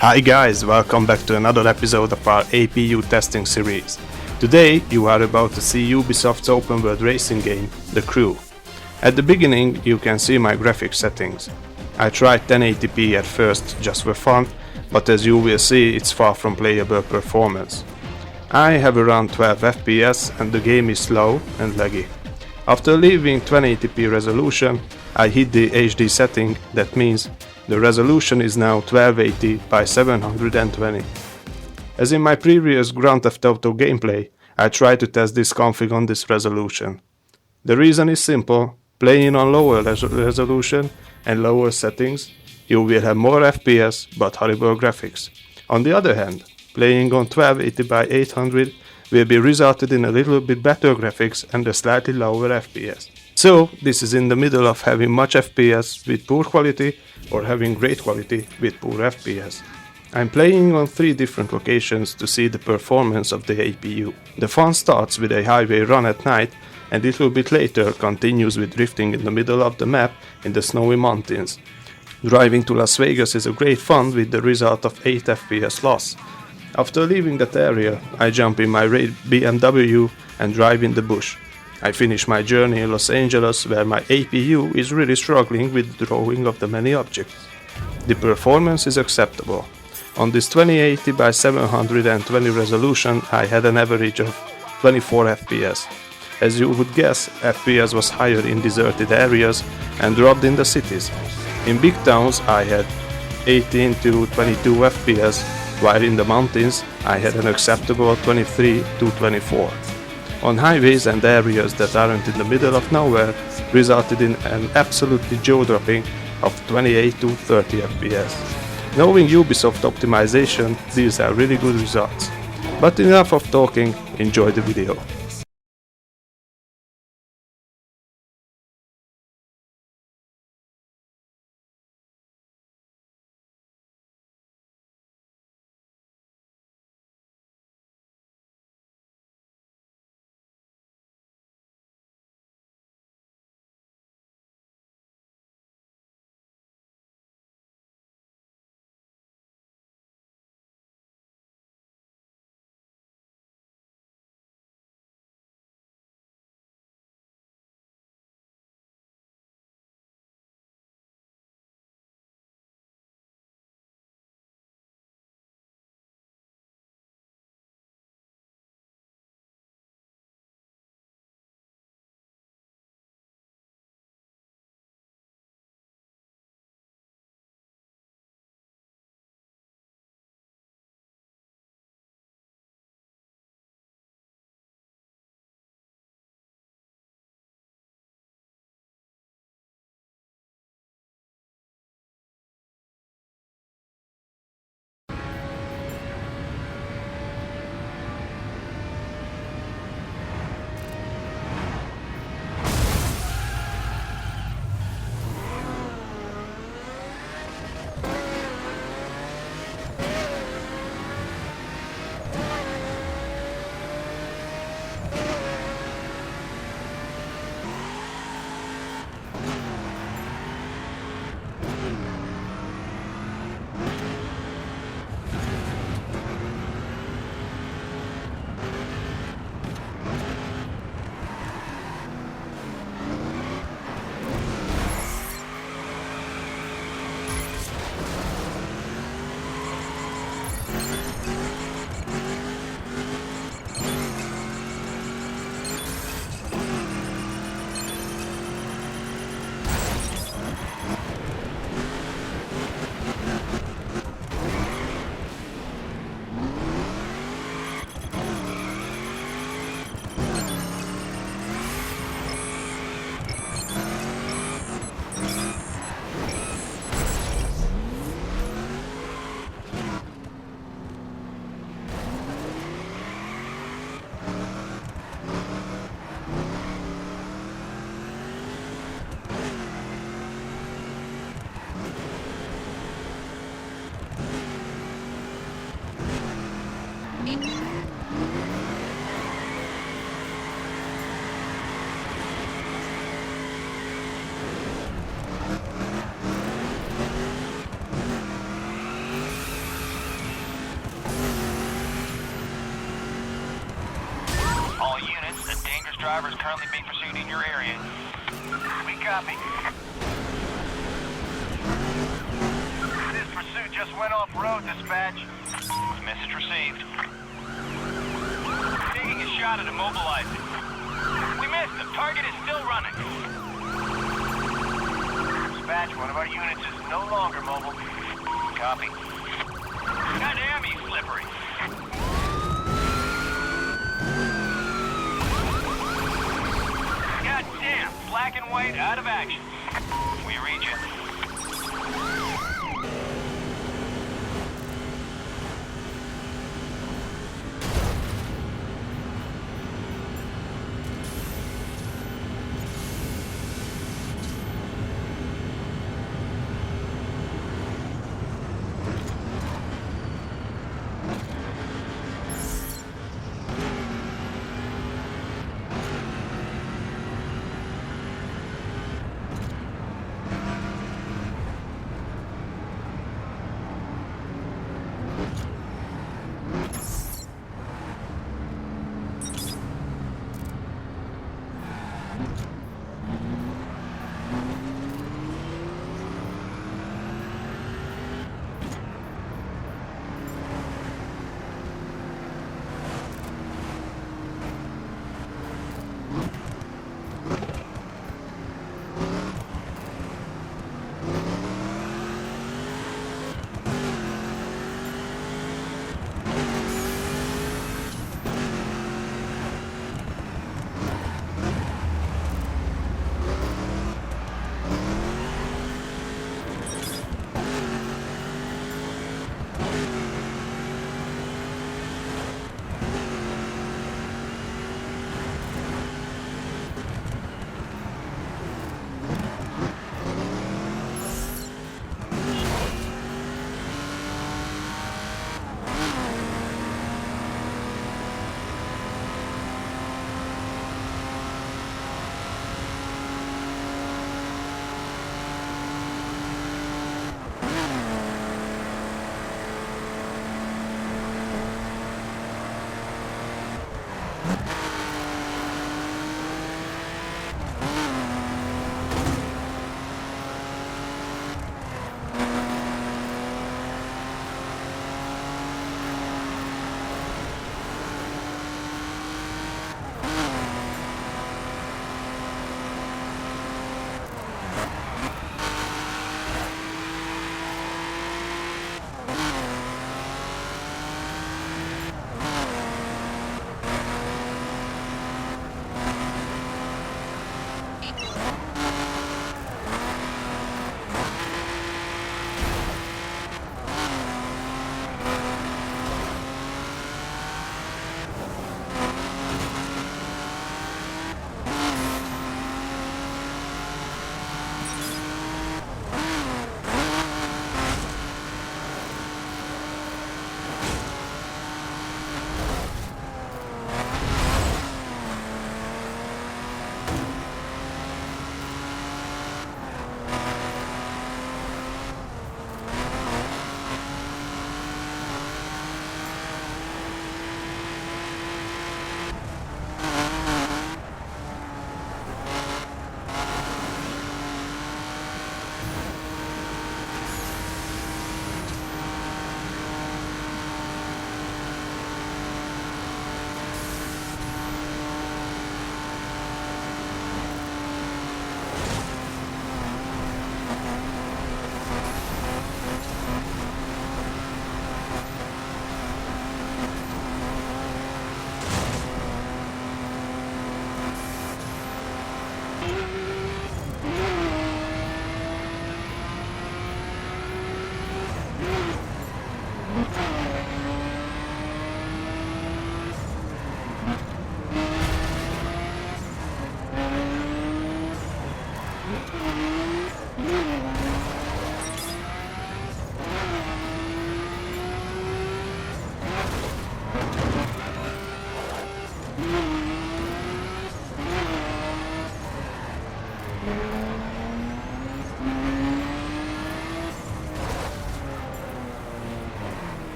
Hi guys, welcome back to another episode of our APU testing series. Today you are about to see Ubisoft's open world racing game, The Crew. At the beginning you can see my graphics settings. I tried 1080p at first just for fun, but as you will see it's far from playable performance. I have around 12 FPS and the game is slow and laggy. After leaving 1080p resolution, I hit the HD setting, that means the resolution is now 1280 by 720. As in my previous Grand Theft Auto gameplay, I tried to test this config on this resolution. The reason is simple: playing on lower resolution and lower settings, you will have more FPS but horrible graphics. On the other hand, playing on 1280 by 800 will be resulted in a little bit better graphics and a slightly lower FPS. So this is in the middle of having much FPS with poor quality or having great quality with poor FPS. I'm playing on 3 different locations to see the performance of the APU. The fun starts with a highway run at night and a little bit later continues with drifting in the middle of the map in the snowy mountains. Driving to Las Vegas is a great fun with the result of 8 FPS loss. After leaving that area, I jump in my red BMW and drive in the bush. I finish my journey in Los Angeles where my APU is really struggling with the drawing of the many objects. The performance is acceptable. On this 2080 by 720 resolution I had an average of 24 FPS. As you would guess, FPS was higher in deserted areas and dropped in the cities. In big towns I had 18 to 22 FPS, while in the mountains I had an acceptable 23 to 24. On highways and areas that aren't in the middle of nowhere resulted in an absolutely jaw-dropping of 28 to 30 FPS. Knowing Ubisoft optimization, these are really good results. But enough of talking, enjoy the video. driver is currently being pursued in your area. We copy. This pursuit just went off-road, dispatch. Message received. Taking a shot at immobilizing. We missed him. Target is still running. Dispatch, one of our units is no longer mobile. Copy. Goddamn, he's slippery. Goddamn, black and white out of action. We read you.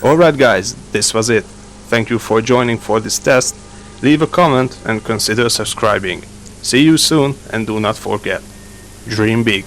Alright guys, this was it. Thank you for joining for this test. Leave a comment and consider subscribing. See you soon and do not forget, dream big.